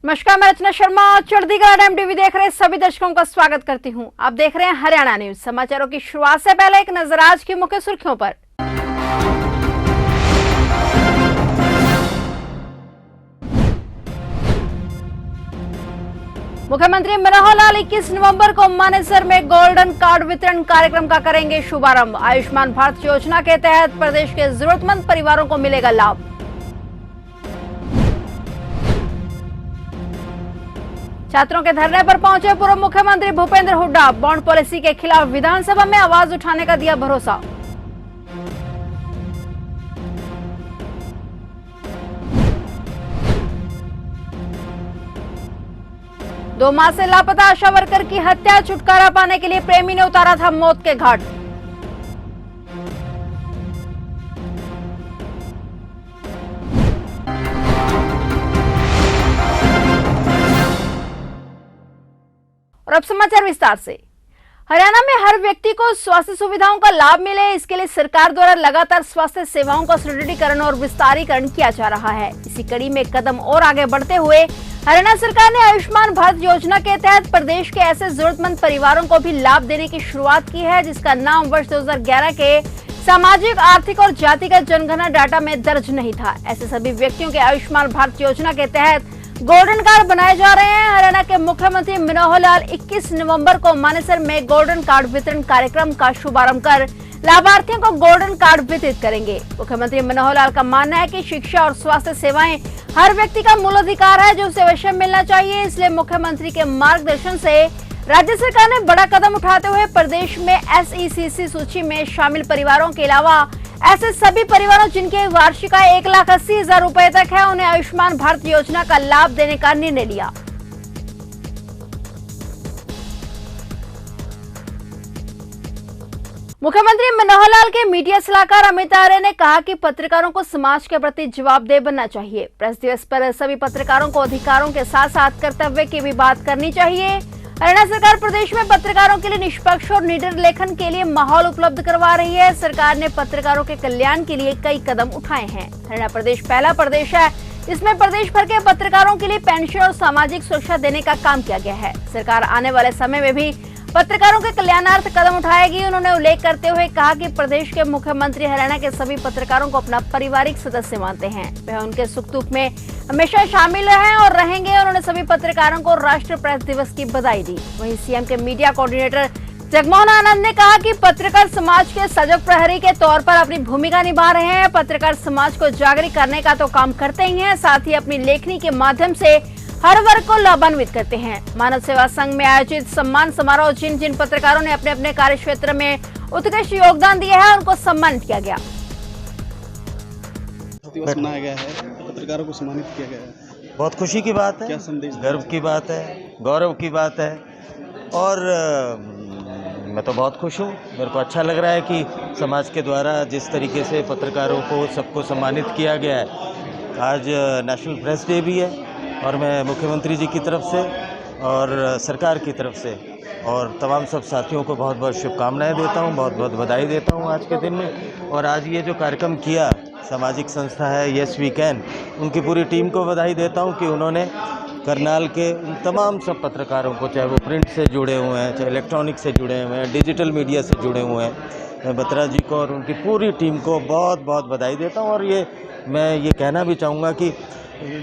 नमस्कार, मैं रचना शर्मा और चंडीगढ़ एमटीवी देख रहे सभी दर्शकों का स्वागत करती हूं। आप देख रहे हैं हरियाणा न्यूज। समाचारों की शुरुआत से पहले एक नजर आज की मुख्य सुर्खियों पर। मुख्यमंत्री मनोहर लाल 21 नवंबर को मानेसर में गोल्डन कार्ड वितरण कार्यक्रम का करेंगे शुभारंभ। आयुष्मान भारत योजना के तहत प्रदेश के जरूरतमंद परिवारों को मिलेगा लाभ। छात्रों के धरने पर पहुंचे पूर्व मुख्यमंत्री भूपेंद्र हुड्डा। बॉन्ड पॉलिसी के खिलाफ विधानसभा में आवाज उठाने का दिया भरोसा। दो माह से लापता आशा वर्कर की हत्या, छुटकारा पाने के लिए प्रेमी ने उतारा था मौत के घाट। और अब समाचार विस्तार से। हरियाणा में हर व्यक्ति को स्वास्थ्य सुविधाओं का लाभ मिले, इसके लिए सरकार द्वारा लगातार स्वास्थ्य सेवाओं का सुदृढ़ीकरण और विस्तारीकरण किया जा रहा है। इसी कड़ी में कदम और आगे बढ़ते हुए हरियाणा सरकार ने आयुष्मान भारत योजना के तहत प्रदेश के ऐसे जरूरतमंद परिवारों को भी लाभ देने की शुरुआत की है, जिसका नाम वर्ष 2011 के सामाजिक, आर्थिक और जातिगत जनगणना डाटा में दर्ज नहीं था। ऐसे सभी व्यक्तियों के आयुष्मान भारत योजना के तहत गोल्डन कार्ड बनाए जा रहे हैं। हरियाणा के मुख्यमंत्री मनोहर लाल 21 नवंबर को मानेसर में गोल्डन कार्ड वितरण कार्यक्रम का शुभारंभ कर लाभार्थियों को गोल्डन कार्ड वितरित करेंगे। मुख्यमंत्री मनोहर लाल का मानना है कि शिक्षा और स्वास्थ्य सेवाएं हर व्यक्ति का मूल अधिकार है, जो उसे अवश्य मिलना चाहिए। इसलिए मुख्यमंत्री के मार्गदर्शन से राज्य सरकार ने बड़ा कदम उठाते हुए प्रदेश में SECC सूची में शामिल परिवारों के अलावा ऐसे सभी परिवारों जिनके वार्षिक आय 1,80,000 रुपए तक है, उन्हें आयुष्मान भारत योजना का लाभ देने का निर्णय लिया। मुख्यमंत्री मनोहर लाल के मीडिया सलाहकार अमित आर्य ने कहा कि पत्रकारों को समाज के प्रति जवाबदेह बनना चाहिए। प्रेस दिवस पर सभी पत्रकारों को अधिकारों के साथ साथ कर्तव्य की भी बात करनी चाहिए। हरियाणा सरकार प्रदेश में पत्रकारों के लिए निष्पक्ष और निडर लेखन के लिए माहौल उपलब्ध करवा रही है। सरकार ने पत्रकारों के कल्याण के लिए कई कदम उठाए हैं। हरियाणा प्रदेश पहला प्रदेश है इसमें प्रदेश भर के पत्रकारों के लिए पेंशन और सामाजिक सुरक्षा देने का काम किया गया है। सरकार आने वाले समय में भी पत्रकारों के कल्याणार्थ कदम उठाएगी। उन्होंने उल्लेख करते हुए कहा कि प्रदेश के मुख्यमंत्री हरियाणा के सभी पत्रकारों को अपना पारिवारिक सदस्य मानते हैं। वह उनके सुख दुख में हमेशा शामिल रहे और रहेंगे। उन्होंने सभी पत्रकारों को राष्ट्रीय प्रेस दिवस की बधाई दी। वहीं सीएम के मीडिया कोऑर्डिनेटर जगमोहन आनंद ने कहा कि पत्रकार समाज के सजग प्रहरी के तौर पर अपनी भूमिका निभा रहे हैं। पत्रकार समाज को जागरूक करने का तो काम करते ही हैं, साथ ही अपनी लेखनी के माध्यम से हर वर्ग को लाभान्वित करते हैं। मानव सेवा संघ में आयोजित सम्मान समारोह जिन जिन पत्रकारों ने अपने अपने कार्य क्षेत्र में उत्कृष्ट योगदान दिया है, उनको सम्मानित किया गया। दिवस मनाया गया है, पत्रकारों को सम्मानित किया गया है। बहुत खुशी की बात है, क्या संदेश? गर्व की बात है, गौरव की बात है। और मैं तो बहुत खुश हूँ। मेरे को अच्छा लग रहा है कि समाज के द्वारा जिस तरीके से पत्रकारों को सबको सम्मानित किया गया है। आज नेशनल प्रेस डे भी है और मैं मुख्यमंत्री जी की तरफ से और सरकार की तरफ से और तमाम सब साथियों को बहुत बहुत शुभकामनाएं देता हूं, बहुत बहुत बधाई देता हूं आज के दिन में। और आज ये जो कार्यक्रम किया सामाजिक संस्था है येस वी कैन, उनकी पूरी टीम को बधाई देता हूं कि उन्होंने करनाल के उन तमाम सब पत्रकारों को, चाहे वो प्रिंट से जुड़े हुए हैं, चाहे इलेक्ट्रॉनिक से जुड़े हुए हैं, डिजिटल मीडिया से जुड़े हुए हैं, मैं बत्रा जी को और उनकी पूरी टीम को बहुत बहुत बधाई देता हूँ। और मैं ये कहना भी चाहूँगा कि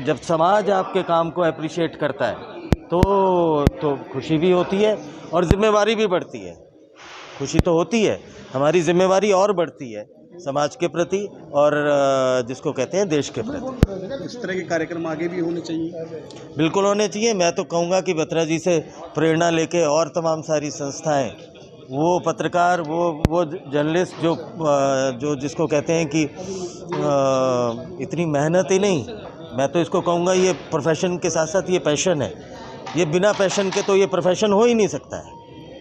जब समाज आपके काम को अप्रिशिएट करता है तो खुशी भी होती है और जिम्मेवारी भी बढ़ती है। खुशी तो होती है, हमारी जिम्मेवारी और बढ़ती है समाज के प्रति और जिसको कहते हैं देश के प्रति। इस तरह के कार्यक्रम आगे भी होने चाहिए। बिल्कुल होने चाहिए। मैं तो कहूँगा कि बत्रा जी से प्रेरणा लेके और तमाम सारी संस्थाएं, वो पत्रकार, वो जर्नलिस्ट जो जिसको कहते हैं कि इतनी मेहनत ही नहीं, मैं तो इसको कहूँगा ये प्रोफेशन के साथ साथ ये पैशन है। ये बिना पैशन के तो ये प्रोफेशन हो ही नहीं सकता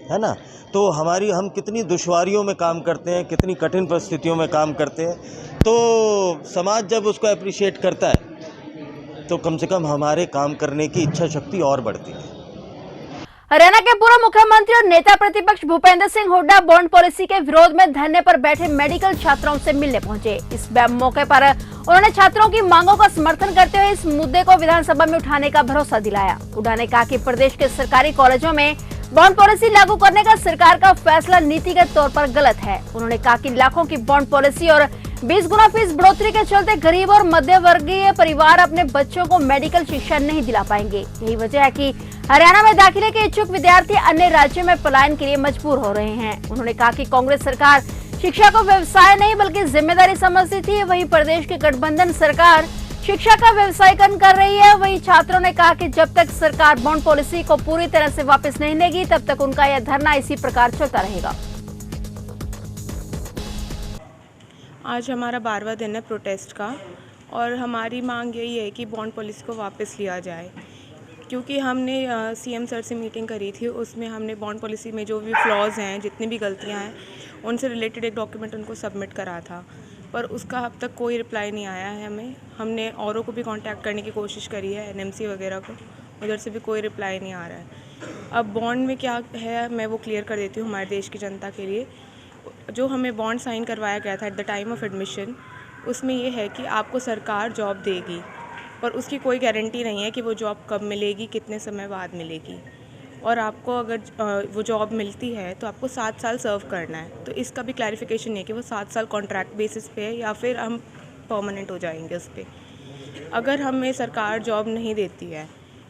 है ना। तो हम कितनी दुश्वारियों में काम करते हैं, कितनी कठिन परिस्थितियों में काम करते हैं, तो समाज जब उसको अप्रिशिएट करता है तो कम से कम हमारे काम करने की इच्छा शक्ति और बढ़ती है। हरियाणा के पूर्व मुख्यमंत्री और नेता प्रतिपक्ष भूपेंद्र सिंह हुड्डा बॉन्ड पॉलिसी के विरोध में धरने पर बैठे मेडिकल छात्रों से मिलने पहुंचे। इस मौके पर उन्होंने छात्रों की मांगों का समर्थन करते हुए इस मुद्दे को विधानसभा में उठाने का भरोसा दिलाया। हुड्डा ने कहा कि प्रदेश के सरकारी कॉलेजों में बॉन्ड पॉलिसी लागू करने का सरकार का फैसला नीतिगत तौर पर गलत है। उन्होंने कहा कि लाखों की बॉन्ड पॉलिसी और 20 गुना फीस बढ़ोतरी के चलते गरीब और मध्य वर्गीय परिवार अपने बच्चों को मेडिकल शिक्षा नहीं दिला पाएंगे। यही वजह है कि हरियाणा में दाखिले के इच्छुक विद्यार्थी अन्य राज्यों में पलायन के लिए मजबूर हो रहे हैं। उन्होंने कहा कि कांग्रेस सरकार शिक्षा को व्यवसाय नहीं बल्कि जिम्मेदारी समझती थी, वहीं प्रदेश की गठबंधन सरकार शिक्षा का व्यवसायीकरण कर रही है। वहीं छात्रों ने कहा कि जब तक सरकार बॉन्ड पॉलिसी को पूरी तरह से वापस नहीं लेगी तब तक उनका यह धरना इसी प्रकार चलता रहेगा। आज हमारा 12वां दिन है प्रोटेस्ट का और हमारी मांग यही है कि बॉन्ड पॉलिसी को वापस लिया जाए, क्योंकि हमने सीएम सर से मीटिंग करी थी। उसमें हमने बॉन्ड पॉलिसी में जो भी फ्लॉज हैं, जितनी भी गलतियां हैं, उनसे रिलेटेड एक डॉक्यूमेंट उनको सबमिट करा था, पर उसका अब तक कोई रिप्लाई नहीं आया है हमें। हमने औरों को भी कांटेक्ट करने की कोशिश करी है, एनएमसी वगैरह को, उधर से भी कोई रिप्लाई नहीं आ रहा है। अब बॉन्ड में क्या है मैं वो क्लियर कर देती हूँ हमारे देश की जनता के लिए। जो हमें बॉन्ड साइन करवाया गया था at the time of admission, उसमें ये है कि आपको सरकार जॉब देगी, पर उसकी कोई गारंटी नहीं है कि वो जॉब कब मिलेगी, कितने समय बाद मिलेगी। और आपको अगर वो जॉब मिलती है तो आपको 7 साल सर्व करना है। तो इसका भी क्लैरिफिकेशन नहीं है कि वो 7 साल कॉन्ट्रैक्ट बेसिस पे है या फिर हम परमानेंट हो जाएंगे उस पर। अगर हमें सरकार जॉब नहीं देती है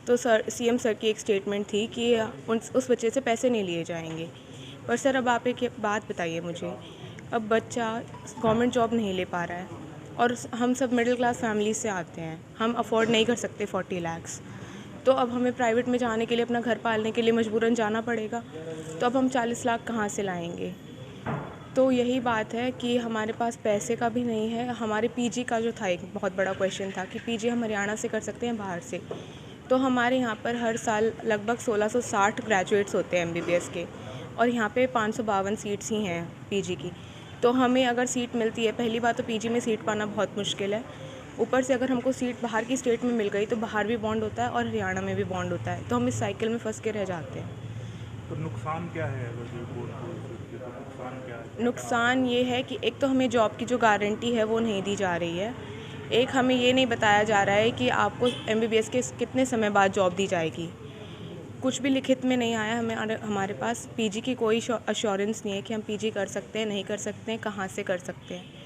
तो सीएम सर की एक स्टेटमेंट थी कि उस बच्चे से पैसे नहीं लिए जाएंगे। पर सर अब आप एक बात बताइए मुझे, अब बच्चा गवर्नमेंट जॉब नहीं ले पा रहा है और हम सब मिडिल क्लास फैमिली से आते हैं, हम अफोर्ड नहीं कर सकते 40 लाख, तो अब हमें प्राइवेट में जाने के लिए, अपना घर पालने के लिए मजबूरन जाना पड़ेगा। तो अब हम 40 लाख कहाँ से लाएंगे? तो यही बात है कि हमारे पास पैसे का भी नहीं है। हमारे पीजी का जो था एक बहुत बड़ा क्वेश्चन था कि पीजी हम हरियाणा से कर सकते हैं बाहर से, तो हमारे यहाँ पर हर साल लगभग 1660 ग्रेजुएट्स होते हैं एमबीबीएस के, और यहाँ पे 552 सीट्स ही हैं पीजी की। तो हमें अगर सीट मिलती है, पहली बात तो पीजी में सीट पाना बहुत मुश्किल है, ऊपर से अगर हमको सीट बाहर की स्टेट में मिल गई तो बाहर भी बॉन्ड होता है और हरियाणा में भी बॉन्ड होता है, तो हम इस साइकिल में फंस के रह जाते हैं। तो नुकसान क्या है? नुकसान ये है कि एक तो हमें जॉब की जो गारंटी है वो नहीं दी जा रही है, एक हमें ये नहीं बताया जा रहा है कि आपको एमबीबीएस के कितने समय बाद जॉब दी जाएगी। कुछ भी लिखित में नहीं आया हमारे पास। पीजी की कोई अश्योरेंस नहीं है कि हम पीजी कर सकते हैं, नहीं कर सकते हैं, कहाँ से कर सकते हैं।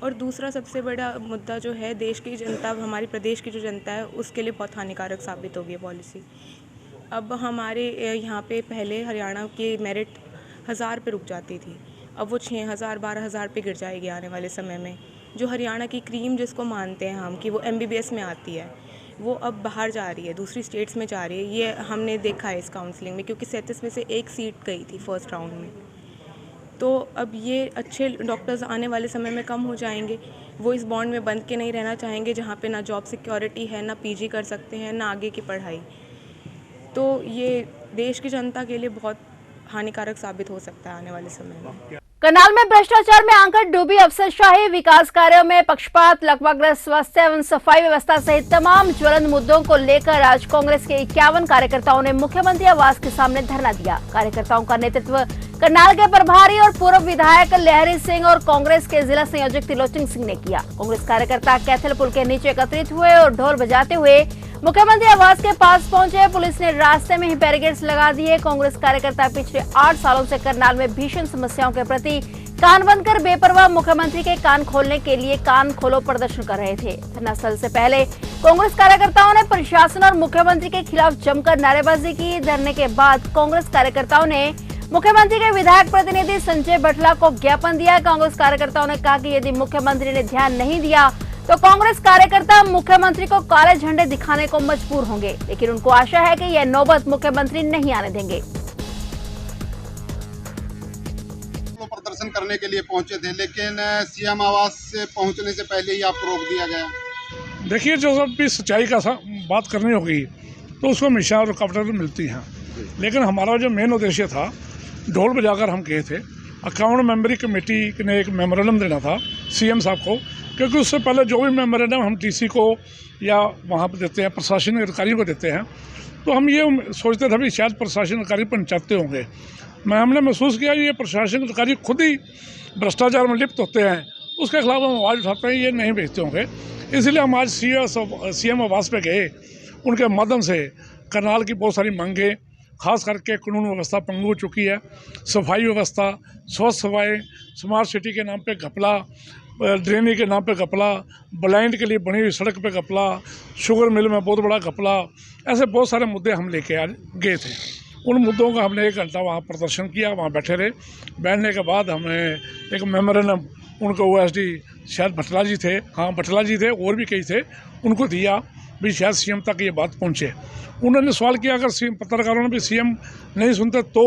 और दूसरा सबसे बड़ा मुद्दा जो है, देश की जनता, हमारी प्रदेश की जो जनता है, उसके लिए बहुत हानिकारक साबित होगी पॉलिसी। अब हमारे यहाँ पे पहले हरियाणा की मेरिट 1000 पे रुक जाती थी, अब वो 6000 12,000 पे गिर जाएगी आने वाले समय में। जो हरियाणा की क्रीम जिसको मानते हैं हम कि वो एमबीबीएस में आती है, वो अब बाहर जा रही है, दूसरी स्टेट्स में जा रही है। ये हमने देखा है इस काउंसलिंग में, क्योंकि 37 में से 1 सीट गई थी फर्स्ट राउंड में। तो अब ये अच्छे डॉक्टर्स आने वाले समय में कम हो जाएंगे। वो इस बॉन्ड में बंद के नहीं रहना चाहेंगे जहाँ पे ना जॉब सिक्योरिटी है, ना पीजी कर सकते हैं, ना आगे की पढ़ाई। तो ये देश की जनता के लिए बहुत हानिकारक साबित हो सकता है आने वाले समय में। करनाल में भ्रष्टाचार में आंकर डूबी अफसरशाही, विकास कार्यों में पक्षपात, लकवाग्रस्त स्वास्थ्य एवं सफाई व्यवस्था सहित तमाम ज्वलंत मुद्दों को लेकर आज कांग्रेस के 51 कार्यकर्ताओं ने मुख्यमंत्री आवास के सामने धरना दिया। कार्यकर्ताओं का नेतृत्व करनाल के प्रभारी और पूर्व विधायक लहरी सिंह और कांग्रेस के जिला संयोजक त्रिलोचन सिंह ने किया। कांग्रेस कार्यकर्ता कैथल पुल के नीचे एकत्रित हुए और ढोल बजाते हुए मुख्यमंत्री आवास के पास पहुंचे। पुलिस ने रास्ते में ही बैरिकेड्स लगा दिए। कांग्रेस कार्यकर्ता पिछले 8 सालों से करनाल में भीषण समस्याओं के प्रति कान बंद कर बेपरवाह मुख्यमंत्री के कान खोलने के लिए कान खोलो प्रदर्शन कर रहे थे। धरना स्थल से पहले कांग्रेस कार्यकर्ताओं ने प्रशासन और मुख्यमंत्री के खिलाफ जमकर नारेबाजी की। धरने के बाद कांग्रेस कार्यकर्ताओं ने मुख्यमंत्री के विधायक प्रतिनिधि संजय बटला को ज्ञापन दिया। कांग्रेस कार्यकर्ताओं ने कहा कि यदि मुख्यमंत्री ने ध्यान नहीं दिया तो कांग्रेस कार्यकर्ता मुख्यमंत्री को काले झंडे दिखाने को मजबूर होंगे, लेकिन उनको आशा है कि यह नौबत मुख्यमंत्री नहीं आने देंगे। प्रदर्शन करने के लिए पहुंचे थे, लेकिन सीएम आवास से पहुंचने से पहले ही आपको रोक दिया गया। देखिए, जो सब भी सच्चाई का बात करनी होगी तो उसको हमेशा रुकावटें मिलती हैं, लेकिन हमारा जो मेन उद्देश्य था, ढोल बजाकर हम गए थे। 51 मेंबरी कमेटी ने एक मेमोरेंडम देना था सीएम साहब को, क्योंकि उससे पहले जो भी मेमोरेंडम हम टीसी को या वहाँ पर देते हैं, प्रशासनिक अधिकारियों को देते हैं, तो हम ये सोचते थे भी शायद प्रशासन अधिकारी पंचायतें होंगे। हमने महसूस किया ये प्रशासन अधिकारी खुद ही भ्रष्टाचार में लिप्त होते हैं, उसके खिलाफ हम आवाज़ उठाते हैं, ये नहीं भेजते होंगे। इसलिए हम आज CM आवास पे गए, उनके माध्यम से करनाल की बहुत सारी मांगें, खास करके कानून व्यवस्था पंगु हो चुकी है, सफाई व्यवस्था, स्वच्छ सफाई, स्मार्ट सिटी के नाम पे घपला, ड्रेनेज के नाम पे घपला, ब्लाइंड के लिए बनी हुई सड़क पे घपला, शुगर मिल में बहुत बड़ा घपला, ऐसे बहुत सारे मुद्दे हम लेके आज गए थे। उन मुद्दों का हमने 1 घंटा वहाँ प्रदर्शन किया, वहाँ बैठे रहे। बैठने के बाद हमें एक मेमोरेंडम उनको OSD शायद भटला जी थे, हाँ भटला जी थे, और भी कई थे, उनको दिया भी शायद CM तक ये बात पहुँचे। उन्होंने सवाल किया अगर पत्रकारों ने भी CM नहीं सुनते तो,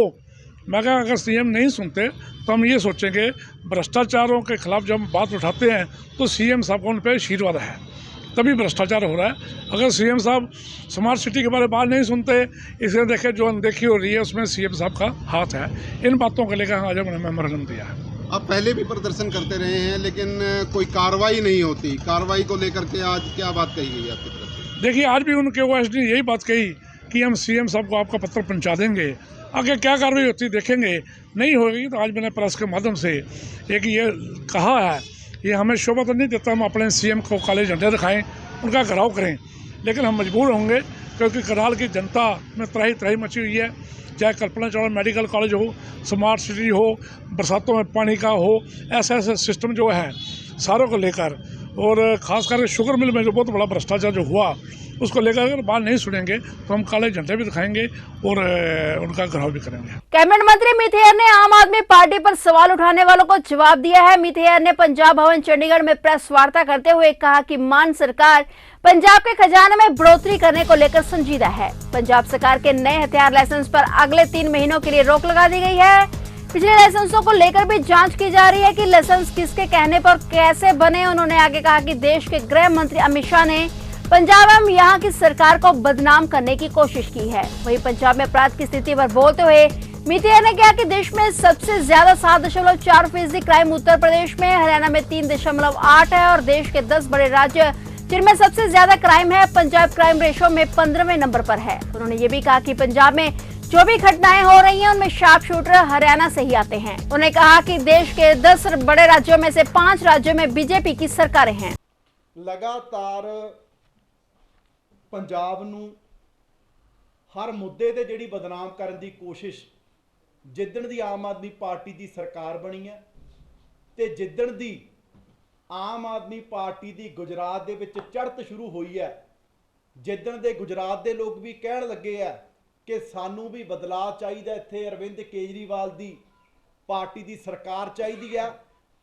मैं कहा अगर CM नहीं सुनते तो हम ये सोचेंगे भ्रष्टाचारों के खिलाफ जब हम बात उठाते हैं तो CM साहब का उन पर आशीर्वाद है, तभी भ्रष्टाचार हो रहा है। अगर CM साहब स्मार्ट सिटी के बारे में बात नहीं सुनते, इसे देखे जो अनदेखी हो रही है उसमें CM साहब का हाथ है। इन बातों को लेकर आज हमने मेमोरेंडम दिया है। आप पहले भी प्रदर्शन करते रहे हैं लेकिन कोई कार्रवाई नहीं होती, कार्रवाई को लेकर के आज क्या बात कही गई आपकी तरफ से? देखिए आज भी उनके OSD ने यही बात कही कि हम CM साहब को आपका पत्र पहुंचा देंगे, आगे क्या कार्रवाई होती है देखेंगे। नहीं होगी तो आज मैंने प्रेस के माध्यम से एक ये कहा है, ये हमें शोभा तो नहीं देता हम अपने CM को काले झंडे दिखाएं, उनका घराव करें, लेकिन हम मजबूर होंगे क्योंकि करनाल की जनता में त्राही त्राही मची हुई है। चाहे कल्पना चावला मेडिकल कॉलेज हो, स्मार्ट सिटी हो, बरसातों में पानी का हो, ऐसा ऐसा सिस्टम जो है सारों को लेकर, और ख़ास करके शुगर मिल में जो बहुत बड़ा भ्रष्टाचार जो हुआ उसको लेकर अगर बात नहीं सुनेंगे तो हम काले झंडे भी दिखाएंगे और उनका घराव भी करेंगे। कैबिनेट मंत्री अमित हेयर ने आम आदमी पार्टी पर सवाल उठाने वालों को जवाब दिया है। अमित हेयर ने पंजाब भवन चंडीगढ़ में प्रेस वार्ता करते हुए कहा कि मान सरकार पंजाब के खजाने में बढ़ोतरी करने को लेकर संजीदा है। पंजाब सरकार के नए हथियार लाइसेंस पर अगले 3 महीनों के लिए रोक लगा दी गई है। पिछले लाइसेंसों को लेकर भी जांच की जा रही है कि लाइसेंस किसके कहने पर कैसे बने। उन्होंने आगे कहा कि देश के गृह मंत्री अमित शाह ने पंजाब एवं यहाँ की सरकार को बदनाम करने की कोशिश की है। वहीं पंजाब में अपराध की स्थिति पर बोलते हुए अमित हेयर ने कहा कि देश में सबसे ज्यादा 7.4% क्राइम उत्तर प्रदेश में, हरियाणा में 3.8 है और देश के 10 बड़े राज्य जिनमें सबसे ज्यादा क्राइम है, पंजाब क्राइम रेशो में 15वें नंबर पर है। उन्होंने ये भी कहा कि पंजाब में जो भी घटनाएं हो रही हैं उनमें शार्प शूटर हरियाणा से ही आते हैं। उन्होंने कहा कि देश के 10 बड़े राज्यों में से 5 राज्यों में बीजेपी की सरकारें हैं। लगातार पंजाब नूं हर मुद्दे ते जिहड़ी बदनाम करन दी कोशिश जिद्दण दी आम आदमी पार्टी दी सरकार बनी है ते जिद्दण दी आम आदमी पार्टी दी गुजरात दे विच चढ़त शुरू हुई है, जिद्दण दे गुजरात दे लोग भी कहण लगे है कि सानू भी बदलाव चाहिए, इत्थे अरविंद केजरीवाल दी पार्टी दी सरकार चाहिए है।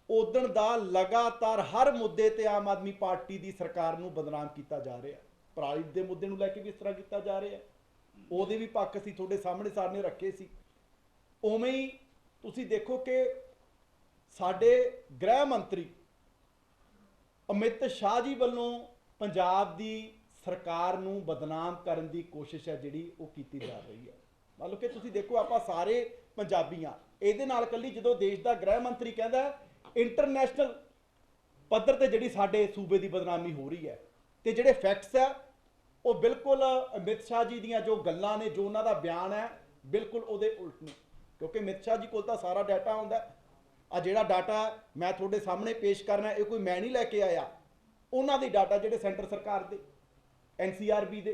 उदण दा लगातार हर मुद्दे ते आम आदमी पार्टी दी सरकार नूं बदनाम किया जा रहा है। पराली दे मुद्दे नूं लैके भी इस तरह किया जा रहा है, ਉਹਦੇ भी पक्ष असीं तुहाडे सामने सामने रखे सी। उवें ही तुसीं देखो कि साडे गृह मंत्री अमित शाह जी वालों पंजाब दी सरकार नूं बदनाम करन दी कोशिश है जिहड़ी वो कीती जा रही है। मतलब कि तुसीं देखो आपां सारे पंजाबी हाँ, इहदे नाल कल्ली जदों देश दा गृह मंत्री कहंदा इंटरनेशनल पद्धर ते जिहड़ी साडे सूबे दी बदनामी हो रही है ते जिहड़े फैक्ट्स है वो बिल्कुल अमित शाह जी दियां जो गल्लां ने, जो उन्हां दा बयान है बिल्कुल उहदे उल्ट ने, क्योंकि अमित शाह जी कोल तां सारा डाटा हुंदा। आ जिहड़ा डाटा मैं तुहाडे सामने पेश करना ये कोई मैं नहीं लैके आया, उन्हां दे डाटा जिहड़े सेंटर सरकार दे NCRB दे।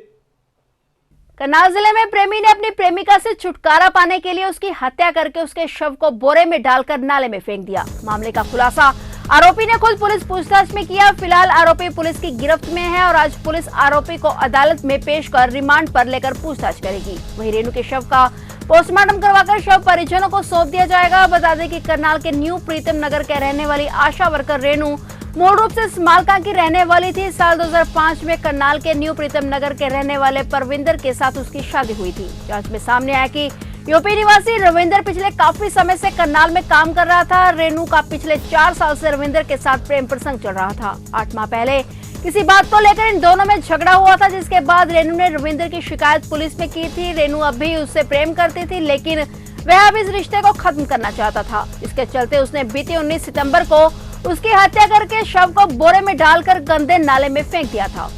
करनाल जिले में प्रेमी ने अपनी प्रेमिका से छुटकारा पाने के लिए उसकी हत्या करके उसके शव को बोरे में डालकर नाले में फेंक दिया। मामले का खुलासा आरोपी ने खुद पुलिस पूछताछ में किया। फिलहाल आरोपी पुलिस की गिरफ्त में है और आज पुलिस आरोपी को अदालत में पेश कर रिमांड पर लेकर पूछताछ करेगी। वहीं रेणु के शव का पोस्टमार्टम करवाकर शव परिजनों को सौंप दिया जाएगा। बता दें कि करनाल के न्यू प्रीतम नगर के रहने वाली आशा वर्कर रेणु मूल रूप से स्मालका की रहने वाली थी। साल 2005 में करनाल के न्यू प्रीतम नगर के रहने वाले परविंदर के साथ उसकी शादी हुई थी। जांच में सामने आया कि यूपी निवासी रविंदर पिछले काफी समय से करनाल में काम कर रहा था। रेणु का पिछले 4 साल से रविंदर के साथ प्रेम प्रसंग चल रहा था। 8 माह पहले किसी बात को लेकर इन दोनों में झगड़ा हुआ था, जिसके बाद रेणु ने रविंदर की शिकायत पुलिस में की थी। रेणु अब भी उससे प्रेम करती थी, लेकिन वह अब इस रिश्ते को खत्म करना चाहता था। इसके चलते उसने बीते 19 सितंबर को उसकी हत्या करके शव को बोरे में डालकर गंदे नाले में फेंक दिया था।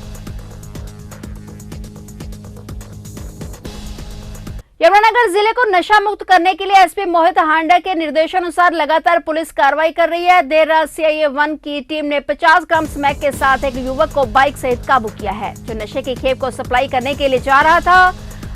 यमुनानगर जिले को नशा मुक्त करने के लिए एसपी मोहित हांडा के निर्देशानुसार लगातार पुलिस कार्रवाई कर रही है। देर रात CIA-1 की टीम ने 50 ग्राम स्मैक के साथ एक युवक को बाइक सहित काबू किया है, जो नशे की खेप को सप्लाई करने के लिए जा रहा था।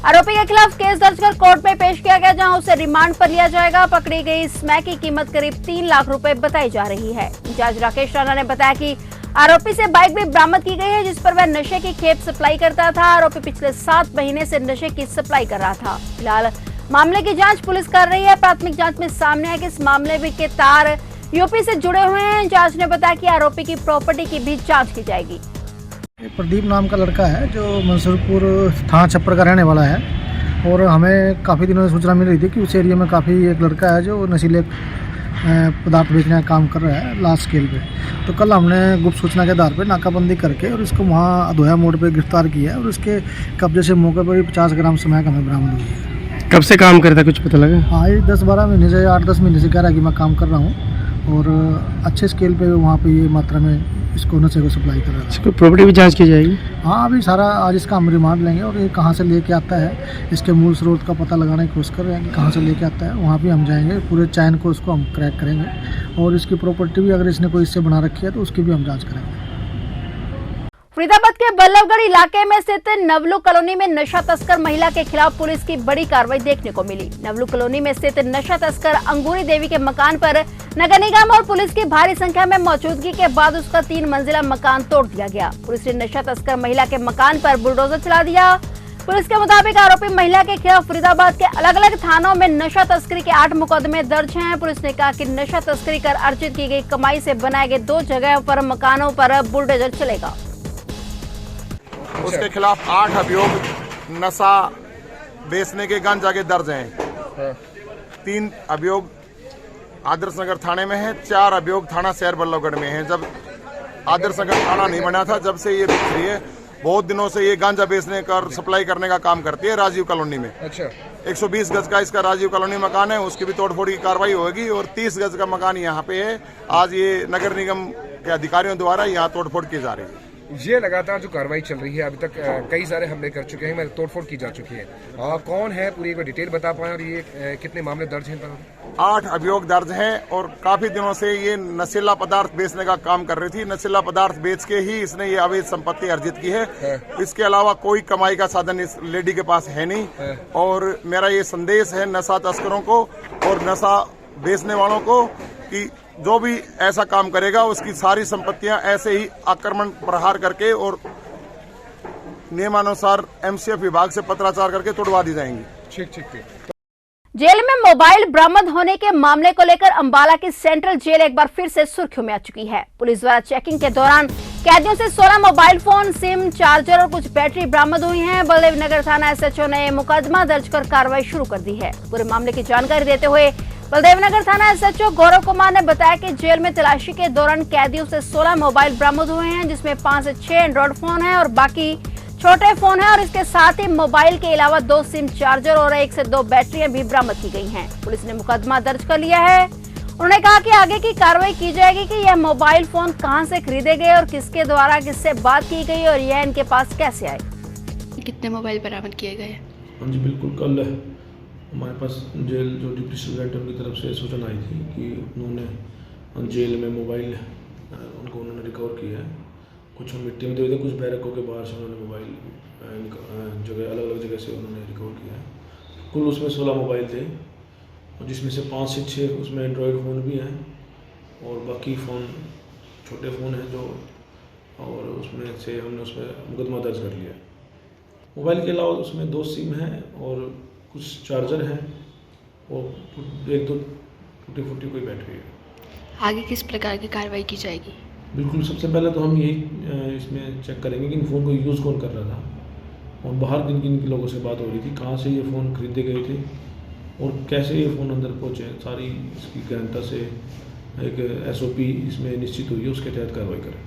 आरोपी के खिलाफ केस दर्ज कर कोर्ट में पेश किया गया, जहां उसे रिमांड पर लिया जाएगा। पकड़ी गई स्मैक की कीमत करीब 3 लाख रुपए बताई जा रही है। इंचार्ज राकेश राणा ने बताया कि आरोपी से बाइक भी बरामद की गई है, जिस पर वह नशे की खेप सप्लाई करता था। आरोपी पिछले 7 महीने से नशे की सप्लाई कर रहा था। फिलहाल मामले की जांच पुलिस कर रही है। प्राथमिक जांच में सामने आया कि इस मामले में के तार यूपी से जुड़े हुए हैं। जांच ने बताया कि आरोपी की प्रॉपर्टी की भी जांच की जाएगी। प्रदीप नाम का लड़का है जो मंसूरपुर थाना छप्पर का रहने वाला है, और हमें काफ़ी दिनों से सूचना मिल रही थी कि उस एरिया में काफ़ी एक लड़का है जो नशीले पदार्थ बेचने का काम कर रहा है लार्ज स्केल पे। तो कल हमने गुप्त सूचना के आधार पर नाकाबंदी करके और इसको वहाँ अधोया मोड़ पे गिरफ्तार किया है, और उसके कब्जे से मौके पर 50 ग्राम स्मैक हमें बरामद हुई है। कब से काम करता है, कुछ पता लगा? हाँ, ये 10-12 महीने से 8-10 महीने से कह रहा है कि मैं काम कर रहा हूँ, और अच्छे स्केल पे वहाँ पे ये मात्रा में इसको नशे को सप्लाई कर रहा है। इसको प्रॉपर्टी भी जांच की जाएगी? हाँ, अभी सारा आज इसका हम रिमांड लेंगे, और ये कहाँ से लेके आता है, इसके मूल स्रोत का पता लगाने की कोशिश कर रहे हैं कि कहाँ से लेके आता है। वहाँ भी हम जाएंगे, पूरे चैन को उसको हम क्रैक करेंगे, और इसकी प्रॉपर्टी भी अगर इसने कोई इससे बना रखी है तो उसकी भी हम जाँच करेंगे। फरीदाबाद के बल्लभगढ़ इलाके में स्थित नवलू कॉलोनी में नशा तस्कर महिला के खिलाफ पुलिस की बड़ी कार्रवाई देखने को मिली। नवलू कॉलोनी में स्थित नशा तस्कर अंगूरी देवी के मकान पर नगर निगम और पुलिस की भारी संख्या में मौजूदगी के बाद उसका 3 मंजिला मकान तोड़ दिया गया। पुलिस ने नशा तस्कर महिला के मकान पर बुलडोजर चला दिया। पुलिस के मुताबिक आरोपी महिला के खिलाफ फरीदाबाद के अलग अलग थानों में नशा तस्करी के 8 मुकदमे दर्ज हैं। पुलिस ने कहा कि नशा तस्करी कर अर्जित की गई कमाई से बनाए गए 2 जगहों पर मकानों पर बुलडोजर चलेगा। उसके खिलाफ 8 अभियोग नशा बेचने के गांजा के दर्ज हैं। 3 अभियोग आदर्श नगर थाने में है, 4 अभियोग थाना शहर बल्लभगढ़ में है। जब आदर्श नगर थाना नहीं बना था, जब से ये दिख रही है, बहुत दिनों से ये गांजा बेचने का सप्लाई करने का काम करती है राजीव कॉलोनी में। अच्छा, 120 गज का इसका राजीव कॉलोनी मकान है, उसकी भी तोड़फोड़ की कार्रवाई होगी, और 30 गज का मकान यहाँ पे है। आज ये नगर निगम के अधिकारियों द्वारा यहाँ तोड़फोड़ की जा रही है। ये लगातार जो कार्रवाई चल रही है, अभी तक कई सारे हमले कर चुके हैं, तोड़फोड़ की जा चुकी है। कौन है, पूरी एक डिटेल बता पाए, और ये कितने मामले दर्ज हैं? 8 अभियोग दर्ज हैं, और काफी दिनों से ये नशीला पदार्थ बेचने का काम कर रही थी। नशीला पदार्थ बेच के ही इसने ये अवैध संपत्ति अर्जित की है। इसके अलावा कोई कमाई का साधन इस लेडी के पास है नहीं। और मेरा ये संदेश है नशा तस्करों को और नशा बेचने वालों को कि जो भी ऐसा काम करेगा उसकी सारी संपत्तियां ऐसे ही आक्रमण प्रहार करके और नियमानुसार MCF विभाग से पत्राचार करके तोड़वा दी जाएंगी। ठीक। जेल में मोबाइल बरामद होने के मामले को लेकर अंबाला की सेंट्रल जेल एक बार फिर से सुर्खियों में आ चुकी है। पुलिस द्वारा चेकिंग के दौरान कैदियों से 16 मोबाइल फोन, सिम, चार्जर और कुछ बैटरी बरामद हुई हैं। बलदेव नगर थाना SHO ने मुकदमा दर्ज कर कार्रवाई शुरू कर दी है। पूरे मामले की जानकारी देते हुए बलदेव नगर थाना SHO गौरव कुमार ने बताया कि जेल में तलाशी के दौरान कैदियों से 16 मोबाइल बरामद हुए हैं, जिसमें 5 से 6 एंड्रॉइड फोन है और बाकी छोटे फोन है, और इसके साथ ही मोबाइल के अलावा 2 सिम, चार्जर और 1 से 2 बैटरियां भी बरामद की गई हैं। पुलिस ने मुकदमा दर्ज कर लिया है। उन्होंने कहा कि आगे की कार्रवाई की जाएगी कि यह मोबाइल फोन कहां से खरीदे गए और किसके द्वारा किससे बात की गई और यह इनके पास कैसे आए। कितने मोबाइल बरामद किए गए? हाँ जी, बिल्कुल। कल हमारे पास जेल जो डिप्टी सुपरिटेंडेंट की तरफ से सूचना आई थी कि उन्होंने जेल में मोबाइल उन्होंने रिकवर किया है। कुछ मिट्टी में दे, कुछ बैरकों के बाहर से उन्होंने मोबाइल जगह अलग अलग जगह से उन्होंने रिकवर किया है। कुल उसमें 16 मोबाइल थे, और जिसमें से 5 से 6 उसमें एंड्रॉयड फ़ोन भी हैं, और बाकी फ़ोन छोटे फ़ोन हैं जो, और उसमें से हमने उसमें मुकदमा दर्ज कर लिया। मोबाइल के अलावा उसमें 2 सिम हैं और कुछ चार्जर हैं, और 1-2 टूटी-फूटी कोई बैटरी है। आगे किस प्रकार की कार्रवाई की जाएगी? बिल्कुल, सबसे पहले तो हम यही इसमें चेक करेंगे कि इन फ़ोन को यूज़ कौन कर रहा था, और बाहर किन किन लोगों से बात हो रही थी, कहाँ से ये फ़ोन खरीदे गए थे, और कैसे ये फ़ोन अंदर पहुँचे। सारी इसकी गहनता से एक SOP इसमें निश्चित हुई है, उसके तहत कार्रवाई करेंगे।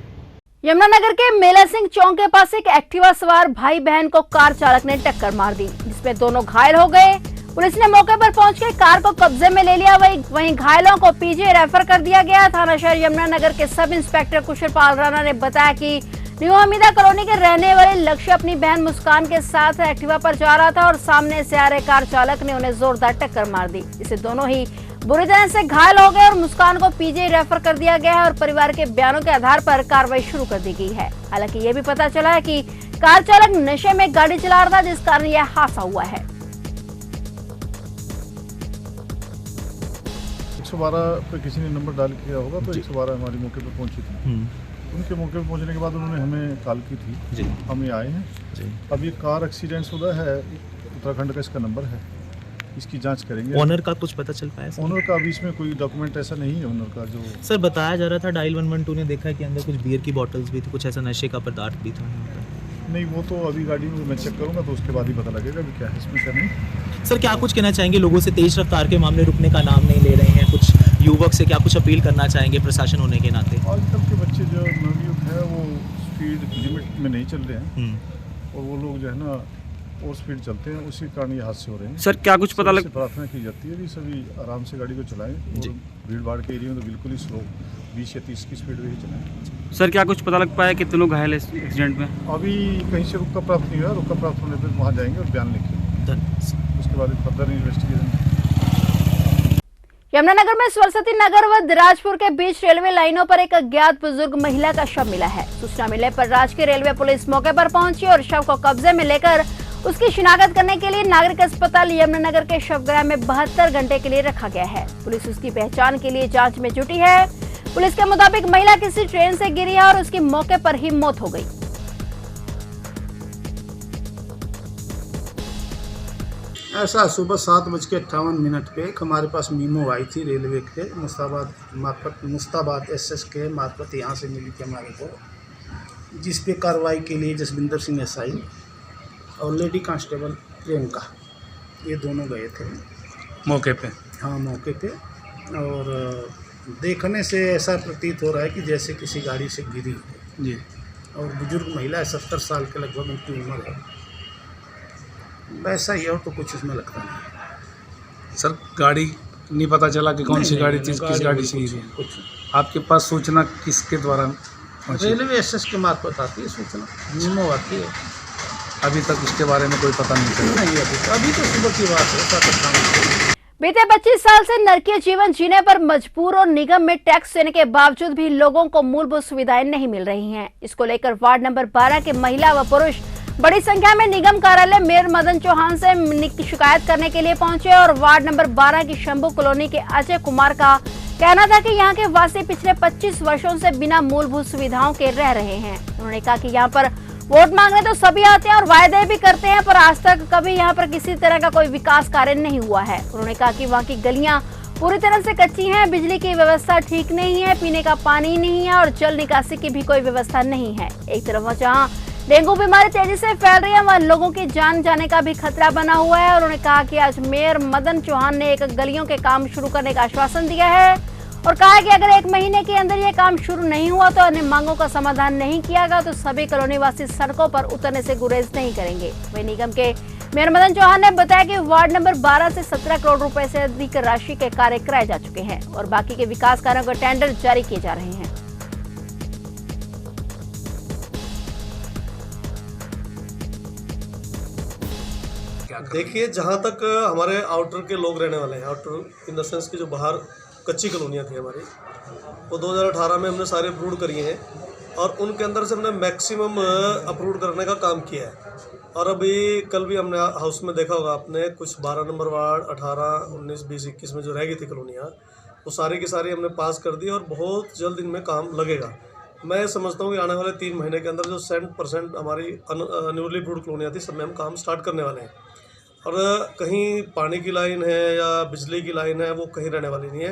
यमुनानगर के मेला सिंह चौक के पास एक एक्टिवा सवार भाई बहन को कार चालक ने टक्कर मार दी, जिसमें दोनों घायल हो गए। पुलिस ने मौके पर पहुंचकर कार को कब्जे में ले लिया। वहीं घायलों को PJ रेफर कर दिया गया। थाना शहर यमुनानगर के सब इंस्पेक्टर कुशल पाल राणा ने बताया कि न्यू हमीदा कॉलोनी के रहने वाले लक्ष्य अपनी बहन मुस्कान के साथ एक्टिवा पर जा रहा था और सामने से आ रहे कार चालक ने उन्हें जोरदार टक्कर मार दी। इससे दोनों ही बुरी तरह से घायल हो गए और मुस्कान को पीजी रेफर कर दिया गया है और परिवार के बयानों के आधार पर कार्रवाई शुरू कर दी गई है। हालांकि ये भी पता चला है कि कार चालक नशे में गाड़ी चला रहा था, जिस कारण यह हादसा हुआ है। 112 पे किसी ने नंबर डायल किया होगा तो 112 हमारी मौके पे पहुंची थी। उनके मौके पे पहुंचने के बाद उन्होंने हमें कॉल की थी, हम ये आए हैं। अब ये कार एक्सीडेंट हुआ है, उत्तराखंड का इसका नंबर है, इसकी जांच करेंगे। ओनर का कुछ पता चल पाया? ओनर का अभी इसमें कोई डॉक्यूमेंट ऐसा नहीं है ओनर का। जो सर बताया जा रहा था डायल 112 ने देखा कि अंदर कुछ बियर की बॉटल्स भी थी, कुछ ऐसा नशे का पदार्थ भी था। नहीं, वो तो अभी गाड़ी में मैं चेक करूंगा तो उसके बाद ही पता लगेगा कि क्या है इसमें क्या नहीं। सर क्या कुछ कहना चाहेंगे? लोगों से तेज रफ्तार के मामले रुकने का नाम नहीं ले रहे हैं, कुछ युवक से क्या कुछ अपील करना चाहेंगे प्रशासन होने के नाते? आजकल के बच्चे जो नवयुवक है वो स्पीड लिमिट में नहीं चल रहे हैं और वो लोग जो है ना और स्पीड चलते हैं, उसी कारण ये हादसे हो रहे हैं। सर क्या कुछ पता लग प्रार्थना की जाती है कि सभी आराम से गाड़ी को चलाएं और भीड़ भाड़ के एरिया में तो बिल्कुल ही स्लो 20 या 30 की स्पीड में ही चलाएं। सर क्या कुछ पता लग पाया कितने लोग घायल है एक्सीडेंट में? अभी कहीं से रुका प्राप्त नहीं हुआ, रुका प्राप्त होने पर वहाँ जाएंगे और बयान लिखेंगे, उसके बाद फर्दर इन्वेस्टिगेशन। यमुनानगर में सरस्वती नगर व दिराजपुर के बीच रेलवे लाइनों पर एक अज्ञात बुजुर्ग महिला का शव मिला है। सूचना मिलने पर राजकीय रेलवे पुलिस मौके पर पहुंची और शव को कब्जे में लेकर उसकी शिनाख्त करने के लिए नागरिक अस्पताल यमुनानगर के शवगृह में 72 घंटे के लिए रखा गया है। पुलिस उसकी पहचान के लिए जांच में जुटी है। पुलिस के मुताबिक महिला किसी ट्रेन से गिरी है और उसकी मौके पर ही मौत हो गई। ऐसा सुबह 7:58 पे एक हमारे पास मीमो आई थी रेलवे के मुस्ताबाद SS के मार्फत यहाँ से मिली थी हमारे को, जिस पे कार्रवाई के लिए जसविंदर सिंह SI और लेडी कांस्टेबल प्रियंका ये दोनों गए थे मौके पे। हाँ मौके पे, और देखने से ऐसा प्रतीत हो रहा है कि जैसे किसी गाड़ी से गिरी जी, और बुजुर्ग महिला है, 70 साल के लगभग उनकी उम्र है, वैसा ही और तो कुछ इसमें लगता नहीं। सर गाड़ी नहीं पता चला कि कौन सी गाड़ी थी, किस गाड़ी से गिरी? कुछ आपके पास सूचना किसके द्वारा पहुंची? रेलवे SS के मार्फत आती है सूचना, मीमो आती है। अभी तक इसके बारे में कोई पता नहीं चला? नहीं, अभी तो सुबह की बात है। बीते 25 साल से नरकीय जीवन जीने पर मजबूर और निगम में टैक्स देने के बावजूद भी लोगों को मूलभूत सुविधाएं नहीं मिल रही हैं। इसको लेकर वार्ड नंबर 12 के महिला व पुरुष बड़ी संख्या में निगम कार्यालय मेयर मदन चौहान से शिकायत करने के लिए पहुंचे और वार्ड नंबर 12 की शंभू कॉलोनी के अजय कुमार का कहना था कि यहाँ के वासी पिछले 25 वर्षों से बिना मूलभूत सुविधाओं के रह रहे हैं। उन्होंने कहा कि यहाँ पर वोट मांगने तो सभी आते हैं और वायदे भी करते हैं, पर आज तक कभी यहाँ पर किसी तरह का कोई विकास कार्य नहीं हुआ है। उन्होंने कहा कि वहाँ की गलियां पूरी तरह से कच्ची हैं, बिजली की व्यवस्था ठीक नहीं है, पीने का पानी नहीं है और जल निकासी की भी कोई व्यवस्था नहीं है। एक तरफ जहाँ डेंगू बीमारी तेजी से फैल रही है, वहाँ लोगों की जान जाने का भी खतरा बना हुआ है। उन्होंने कहा कि आज मेयर मदन चौहान ने एक गलियों के काम शुरू करने का आश्वासन दिया है और कहा है कि अगर 1 महीने के अंदर ये काम शुरू नहीं हुआ तो अन्य मांगों का समाधान नहीं किया गया तो सभी कॉलोनी वासी सड़कों पर उतरने से गुरेज नहीं करेंगे। वहीं निगम के मेयर मदन चौहान ने बताया कि वार्ड नंबर 12 से 17 करोड़ रुपए से अधिक राशि के कार्य कराए जा चुके हैं और बाकी के विकास कार्यों के टेंडर जारी किए जा रहे हैं। देखिए, जहाँ तक हमारे आउटर के लोग रहने वाले हैं, आउटर इन द सेंस की जो बाहर कच्ची कॉलोनियाँ थी हमारी, वो 2018 में हमने सारे अप्रूव करी हैं और उनके अंदर से हमने मैक्सिमम अप्रूव करने का काम किया है। और अभी कल भी हमने हाउस में देखा होगा आपने, कुछ 12 नंबर वार्ड 18, 19, 20, 21 में जो रह गई थी कॉलोनियाँ, वो सारी की सारी हमने पास कर दी और बहुत जल्द इनमें काम लगेगा। मैं समझता हूँ कि आने वाले 3 महीने के अंदर जो 100% हमारी न्यूली अप्रूव्ड कॉलोनियाँ थी, सब में हम काम स्टार्ट करने वाले हैं। और कहीं पानी की लाइन है या बिजली की लाइन है, वो कहीं रहने वाली नहीं है।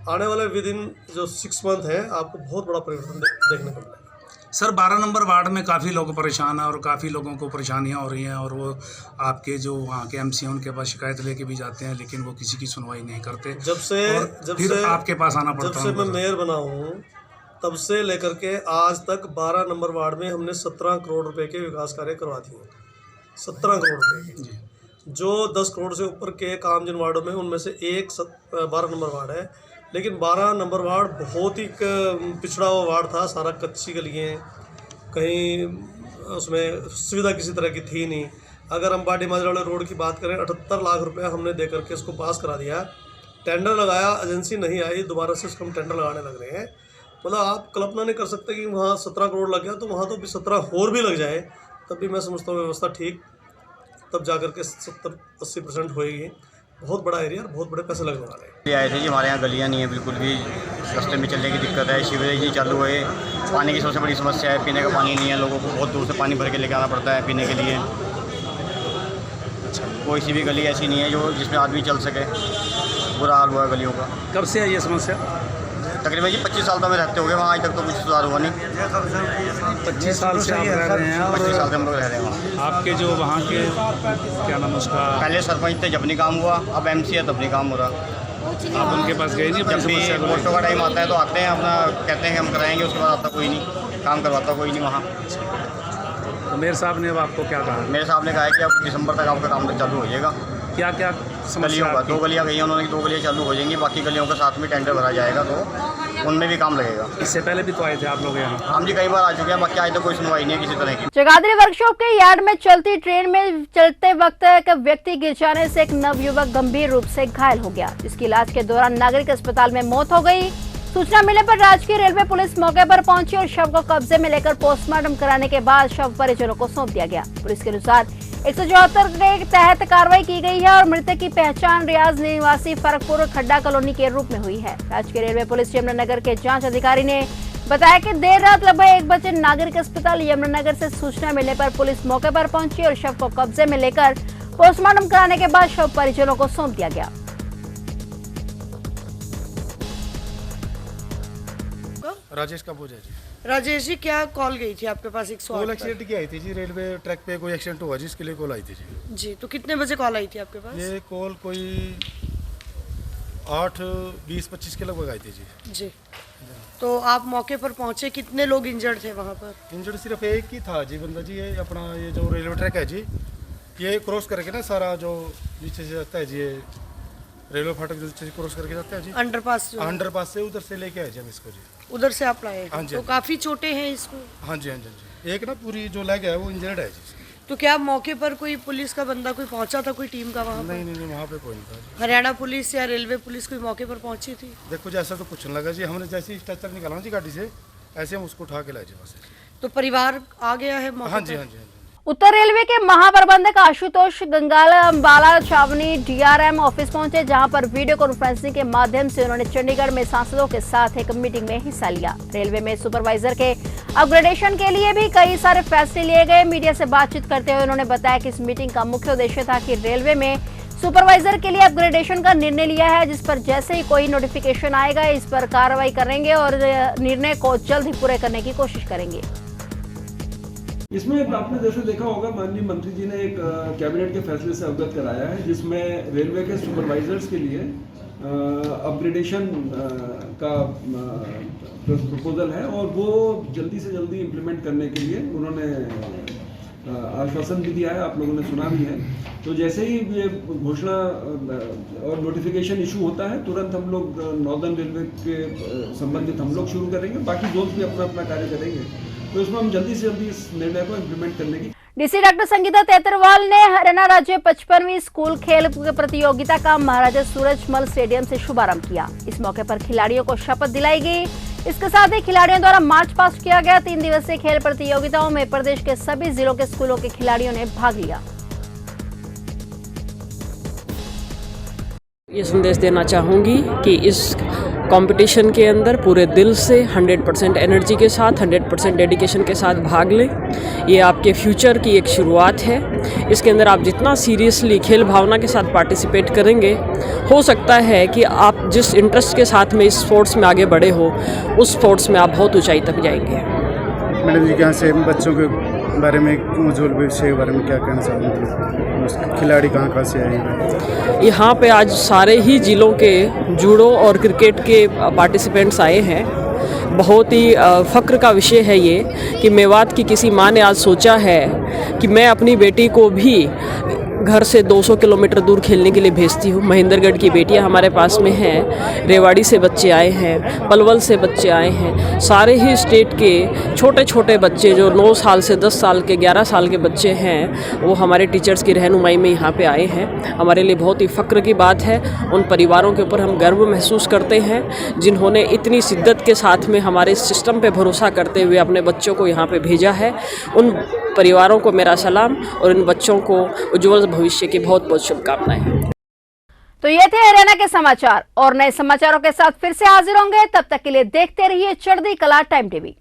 आने वाले विदिन जो 6 मंथ है, आपको बहुत बड़ा परिवर्तन देखने को मिलेगा। सर 12 नंबर वार्ड में काफ़ी लोग परेशान हैं और काफ़ी लोगों को परेशानियां हो रही हैं और वो आपके जो वहाँ के MC हैं उनके पास शिकायत लेके भी जाते हैं, लेकिन वो किसी की सुनवाई नहीं करते। जब से आपके पास आना पड़ता है। जब से मैं मेयर बना हूँ तब से लेकर के आज तक 12 नंबर वार्ड में हमने 17 करोड़ रुपए के विकास कार्य करवा दिए। 17 करोड़ रुपए के, जो 10 करोड़ से ऊपर के काम जिन वार्डों में, उनमें से एक 12 नंबर वार्ड है। लेकिन 12 नंबर वार्ड बहुत ही पिछड़ा हुआ वार्ड था, सारा कच्ची गलियाँ, कहीं उसमें सुविधा किसी तरह की थी नहीं। अगर हम बाटी माजरा रोड की बात करें, 78 लाख रुपया हमने दे करके इसको पास करा दिया। टेंडर लगाया, एजेंसी नहीं आई, दोबारा से इसको हम टेंडर लगाने लग रहे हैं। मतलब आप कल्पना नहीं कर सकते कि वहाँ 17 करोड़ लग गया, तो वहाँ तो भी 17 और भी लग जाए तब भी मैं समझता हूँ व्यवस्था ठीक, तब जा कर के 70-80% होएगी। बहुत बड़ा एरिया और बहुत बड़े पैसे लगने वाले हैं। आए थे जी, हमारे यहाँ गलियाँ नहीं है बिल्कुल भी, रास्ते में चलने की दिक्कत है, सीवरेज नहीं चालू है, पानी की सबसे बड़ी समस्या है, पीने का पानी नहीं है, लोगों को बहुत दूर से पानी भर के लेके आना पड़ता है पीने के लिए। कोई सी भी गली ऐसी नहीं है जो जिसमें आदमी चल सके, बुरा हाल हुआ है गलियों का। कब से है ये समस्या? तकरीबन जी 25 साल तो में रहते हो गए वहाँ, आज तक तो कुछ सुधार हुआ नहीं। 25 साल से आप रह रहे हैं? 25 साल से हम लोग रह रहे हैं वहाँ। आपके जो वहाँ के क्या नाम उसका, पहले सरपंच थे जब नहीं काम हुआ, अब MC है तब नहीं काम हो रहा। आप उनके पास गए नहीं? जब भी वोटों का टाइम आता है तो आते हैं, अपना कहते हैं हम कराएंगे, उसके बाद आता कोई नहीं, काम करवाता कोई नहीं वहाँ। तो मेयर साहब ने अब आपको क्या कहा? मेरे साहब ने कहा है कि अब दिसंबर तक आपका काम चालू हो जाएगा। क्या क्या गलियों का 2 गलियाँ गई हैं उन्होंने, 2 गलियाँ चालू हो जाएंगी, बाकी गलियों का साथ में टेंडर भरा जाएगा तो उनमें भी काम लगेगा। इससे पहले भी तो आए थे आप लोग यहाँ? हम जी कई बार आ चुके हैं, बाकी आज तक कोई सुनवाई नहीं है किसी तरह की। जगाधरी वर्कशॉप के यार्ड में चलती ट्रेन में चलते वक्त एक व्यक्ति गिर जाने से एक नवयुवक गंभीर रूप से घायल हो गया, जिसकी इलाज के दौरान नागरिक अस्पताल में मौत हो गई। सूचना मिलने पर राजकीय रेलवे पुलिस मौके पर पहुंची और शव को कब्जे में लेकर पोस्टमार्टम कराने के बाद शव परिजनों को सौंप दिया गया। पुलिस के अनुसार 174 के तहत कार्रवाई की गई है और मृतक की पहचान रियाज निवासी फरकपुर खड्डा कॉलोनी के रूप में हुई है। राजकीय रेलवे पुलिस यमुनानगर के जांच अधिकारी ने बताया कि देर रात लगभग 1 बजे नागरिक अस्पताल यमुनानगर से सूचना मिलने पर पुलिस मौके पर पहुंची और शव को कब्जे में लेकर पोस्टमार्टम कराने के बाद शव परिजनों को सौंप दिया गया। राजेश काबूजा जी। राजेश जी, क्या कॉल गई थी आपके पास? एक कॉल एक्सीडेंट की आई थी जी, रेलवे ट्रैक पे कोई एक्सीडेंट हुआ जिसके लिए कॉल आई थी जी। जी, तो कितने बजे कॉल आई थी आपके पास? ये कॉल कोई 8:20-25 के लगभग आई थी जी। जी, तो आप मौके पर पहुंचे, कितने लोग इंजर्ड थे वहाँ पर? इंजर्ड सिर्फ एक ही था जी बंदा जी। ये अपना ये जो रेलवे ट्रैक है जी, ये क्रॉस करके ना सारा जो नीचे से जाता है जी, ये रेलवे फाटक जो क्रॉस करके जाता है जी, अंडरपास से उधर से लेके आए जी हम इसको जी। उधर से आप लाए? हाँ जी। तो काफी चोटें हैं इसको? हाँ जी, हाँ जी। एक ना पूरी जो लेग है वो इंजर्ड है जी। तो क्या मौके पर कोई पुलिस का बंदा कोई पहुंचा था, कोई टीम का वहाँ? नहीं, वहाँ पे कोई नहीं था। हरियाणा पुलिस या रेलवे पुलिस कोई मौके पर पहुंची थी? देखो जैसा तो कुछ नहीं लगा जी, हमने जैसे ही स्ट्रेचर निकाला जी गाड़ी से, ऐसे हम उसको उठा के लाए जी वहाँ से। तो परिवार आ गया है मौके पर? हाँ जी, हाँ जी। उत्तर रेलवे के महाप्रबंधक आशुतोष गंगाल अंबाला छावनी DRM ऑफिस पहुंचे, जहां पर वीडियो कॉन्फ्रेंसिंग के माध्यम से उन्होंने चंडीगढ़ में सांसदों के साथ एक मीटिंग में हिस्सा लिया। रेलवे में सुपरवाइजर के अपग्रेडेशन के लिए भी कई सारे फैसले लिए गए। मीडिया से बातचीत करते हुए उन्होंने बताया कि इस मीटिंग का मुख्य उद्देश्य था कि रेलवे में सुपरवाइजर के लिए अपग्रेडेशन का निर्णय लिया है, जिस पर जैसे ही कोई नोटिफिकेशन आएगा इस पर कार्रवाई करेंगे और निर्णय को जल्द ही पूरे करने की कोशिश करेंगे। इसमें आपने जैसे देखा होगा, माननीय मंत्री जी ने एक कैबिनेट के फैसले से अवगत कराया है, जिसमें रेलवे के सुपरवाइजर्स के लिए अपग्रेडेशन का प्रपोजल है और वो जल्दी से जल्दी इम्प्लीमेंट करने के लिए उन्होंने आश्वासन भी दिया है, आप लोगों ने सुना भी है। तो जैसे ही ये घोषणा और नोटिफिकेशन इशू होता है, तुरंत हम लोग नॉर्दर्न रेलवे के संबंधित हम लोग शुरू करेंगे, बाकी जोन भी अपना अपना कार्य करेंगे। तो इसमें हम जल्दी से जल्दी इस निर्णय को इम्प्लीमेंट करने की। डीसी डॉक्टर संगीता तेतरवाल ने हरियाणा राज्य 55वीं स्कूल खेल प्रतियोगिता का महाराजा सूरजमल स्टेडियम से शुभारंभ किया। इस मौके पर खिलाड़ियों को शपथ दिलाई गई। इसके साथ ही खिलाड़ियों द्वारा मार्च पास्ट किया गया। 3 दिवसीय खेल प्रतियोगिताओं में प्रदेश के सभी जिलों के स्कूलों के खिलाड़ियों ने भाग लिया। ये संदेश देना चाहूँगी कि इस कंपटीशन के अंदर पूरे दिल से 100% एनर्जी के साथ 100% डेडिकेशन के साथ भाग लें। ये आपके फ्यूचर की एक शुरुआत है। इसके अंदर आप जितना सीरियसली खेल भावना के साथ पार्टिसिपेट करेंगे, हो सकता है कि आप जिस इंटरेस्ट के साथ में इस स्पोर्ट्स में आगे बढ़े हो, उस स्पोर्ट्स में आप बहुत ऊंचाई तक जाएंगे। मैडम जी, यहाँ से बच्चों के बारे में, उज्ज्वल भविष्य के बारे में क्या कहना चाहूँगी? खिलाड़ी कहाँ से आए? यहाँ पे आज सारे ही जिलों के जूडो और क्रिकेट के पार्टिसिपेंट्स आए हैं। बहुत ही फ़ख्र का विषय है ये कि मेवात की किसी माँ ने आज सोचा है कि मैं अपनी बेटी को भी घर से 200 किलोमीटर दूर खेलने के लिए भेजती हूँ। महेंद्रगढ़ की बेटियाँ हमारे पास में हैं, रेवाड़ी से बच्चे आए हैं, पलवल से बच्चे आए हैं। सारे ही स्टेट के छोटे छोटे बच्चे जो 9 साल से 10 साल के 11 साल के बच्चे हैं वो हमारे टीचर्स की रहनुमाई में यहाँ पे आए हैं। हमारे लिए बहुत ही फ़ख्र की बात है। उन परिवारों के ऊपर हम गर्व महसूस करते हैं जिन्होंने इतनी शिद्दत के साथ में हमारे सिस्टम पे भरोसा करते हुए अपने बच्चों को यहाँ पे भेजा है। उन परिवारों को मेरा सलाम और इन बच्चों को उज्जवल भविष्य की बहुत बहुत शुभकामनाएं। तो ये थे हरियाणा के समाचार और नए समाचारों के साथ फिर से हाजिर होंगे। तब तक के लिए देखते रहिए चढ़ती कला टाइम टीवी।